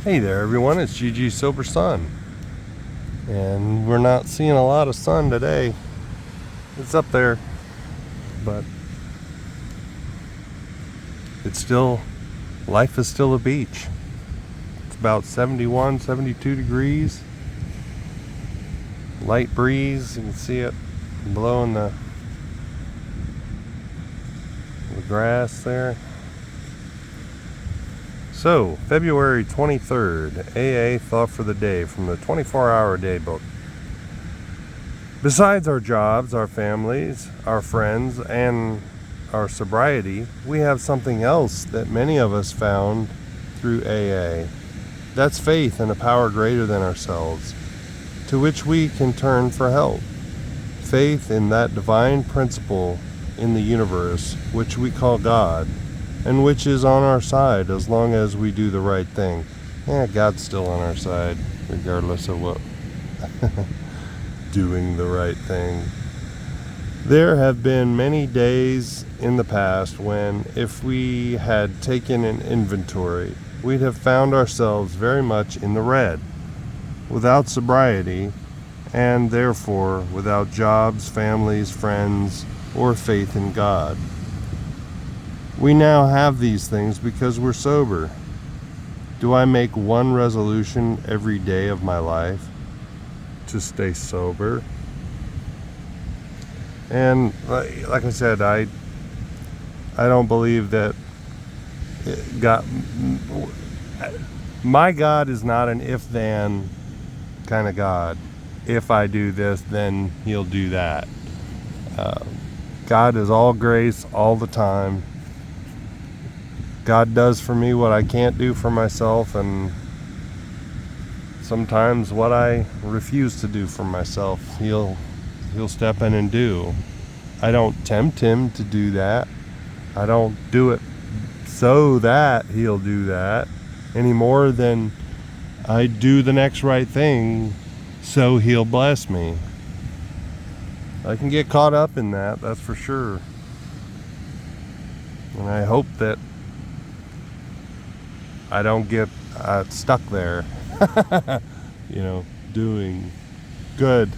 Hey there everyone, it's GG Sober Sun. And we're not seeing a lot of sun today. It's up there, but life is still a beach. It's about 71, 72 degrees. Light breeze, you can see it blowing the grass there. So, February 23rd, AA Thought for the Day from the 24-Hour Day book. Besides our jobs, our families, our friends, and our sobriety, we have something else that many of us found through AA. That's faith in a power greater than ourselves, to which we can turn for help. Faith in that divine principle in the universe, which we call God, and which is on our side as long as we do the right thing. God's still on our side, regardless of what doing the right thing. There have been many days in the past when, if we had taken an inventory, we'd have found ourselves very much in the red, without sobriety, and therefore without jobs, families, friends, or faith in God. We now have these things because we're sober. Do I make one resolution every day of my life to stay sober? And like I said, I don't believe that my God is not an if-then kind of God. If I do this, then he'll do that. God is all grace all the time. God does for me what I can't do for myself, and sometimes what I refuse to do for myself, he'll step in and do. I don't tempt him to do that. I don't do it so that he'll do that any more than I do the next right thing so he'll bless me. I can get caught up in that, that's for sure. And I hope that I don't get stuck there, doing good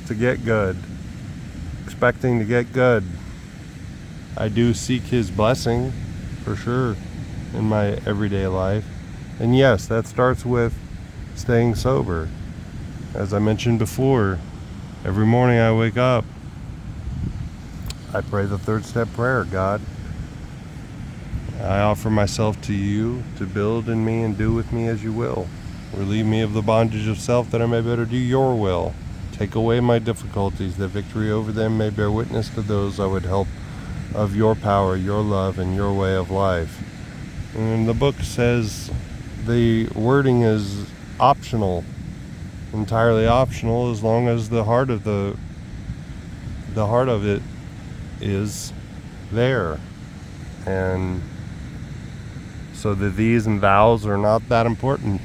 to get good, expecting to get good. I do seek his blessing, for sure, in my everyday life. And yes, that starts with staying sober. As I mentioned before, every morning I wake up, I pray the third step prayer. God, I offer myself to you to build in me and do with me as you will. Relieve me of the bondage of self that I may better do your will. Take away my difficulties, that victory over them may bear witness to those I would help of your power, your love, and your way of life. And the book says the wording is optional, entirely optional, as long as the heart of it is there. And so the these and thous are not that important.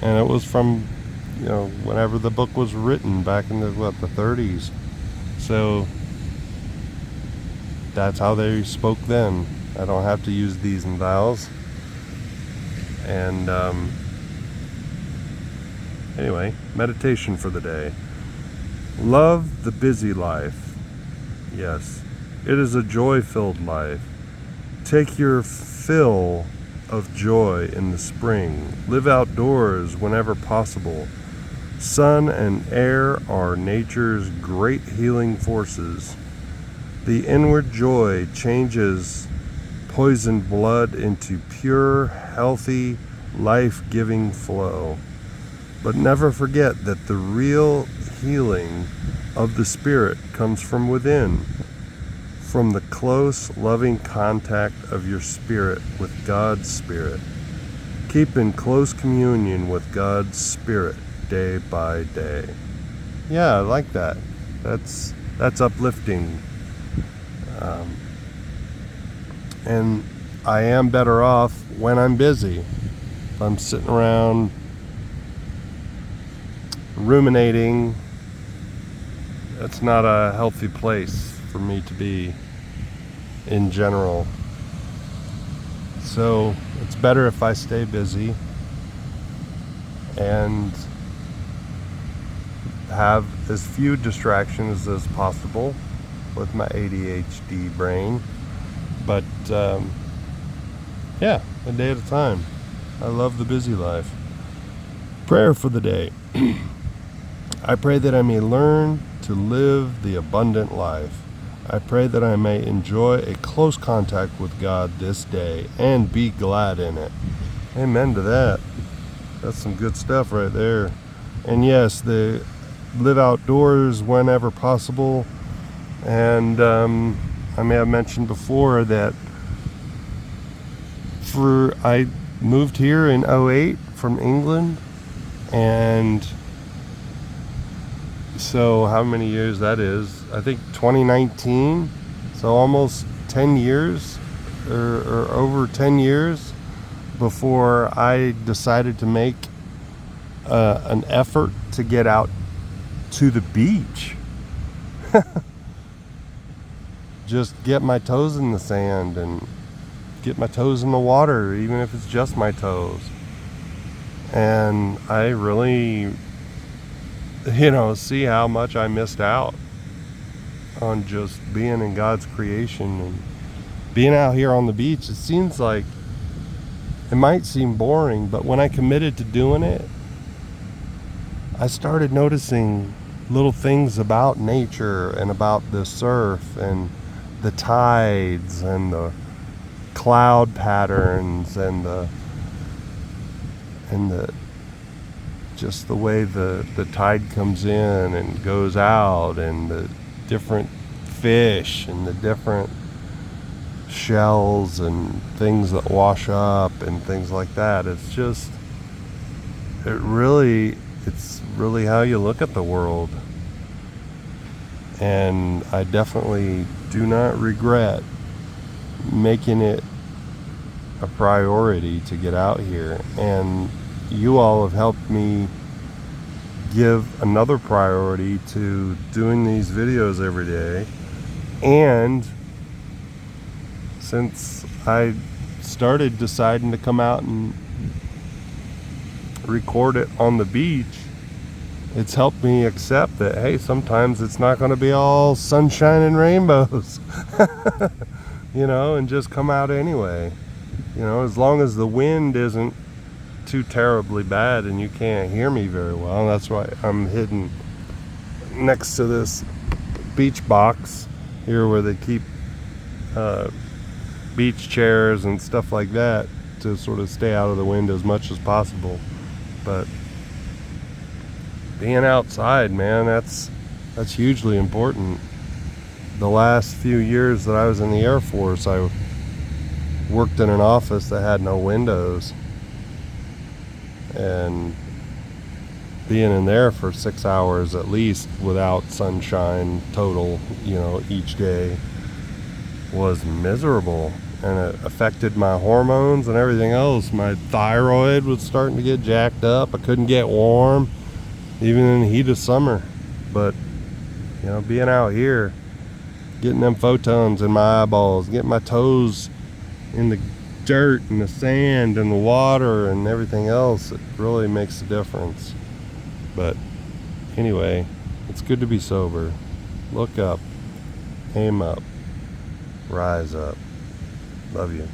And it was from, whenever the book was written, back in the 30s. So that's how they spoke then. I don't have to use these and thous. And anyway, meditation for the day. Love the busy life. Yes, it is a joy-filled life. Take your fill of joy in the spring. Live outdoors whenever possible. Sun and air are nature's great healing forces. The inward joy changes poisoned blood into pure, healthy, life-giving flow. But never forget that the real healing of the spirit comes from within, from the close, loving contact of your spirit with God's Spirit. Keep in close communion with God's Spirit day by day. Yeah, I like that. That's uplifting. And I am better off when I'm busy. If I'm sitting around ruminating, that's not a healthy place for me to be in general. So So it's better if I stay busy and have as few distractions as possible with my ADHD brain. But yeah, a day at a time. I love the busy life. Prayer for the day. I pray that I may learn to live the abundant life. I pray that I may enjoy a close contact with God this day and be glad in it. Amen to that. That's some good stuff right there. And yes, live outdoors whenever possible. And I may have mentioned before that I moved here in 2008 from England, and so how many years that is? I think 2019, so almost 10 years or over 10 years before I decided to make an effort to get out to the beach. Just get my toes in the sand and get my toes in the water, even if it's just my toes. And I really, see how much I missed out on just being in God's creation and being out here on the beach. It seems like it might seem boring, but when I committed to doing it, I started noticing little things about nature and about the surf and the tides and the cloud patterns and the just the way the tide comes in and goes out, and the different fish and the different shells and things that wash up and things like that. It's really how you look at the world. And I definitely do not regret making it a priority to get out here. And you all have helped me give another priority to doing these videos every day. And since I started deciding to come out and record it on the beach, it's helped me accept that, hey, sometimes it's not going to be all sunshine and rainbows, and just come out anyway. As long as the wind isn't too terribly bad and you can't hear me very well. That's why I'm hidden next to this beach box here where they keep beach chairs and stuff like that to sort of stay out of the wind as much as possible. But being outside, man, that's hugely important. The last few years that I was in the Air Force, I worked in an office that had no windows, and being in there for 6 hours at least without sunshine total, each day was miserable, and it affected my hormones and everything else. My thyroid was starting to get jacked up. I couldn't get warm even in the heat of summer. But being out here, getting them photons in my eyeballs, getting my toes in the dirt and the sand and the water and everything else, it really makes a difference. But anyway, it's good to be sober. Look up, aim up, rise up. Love you.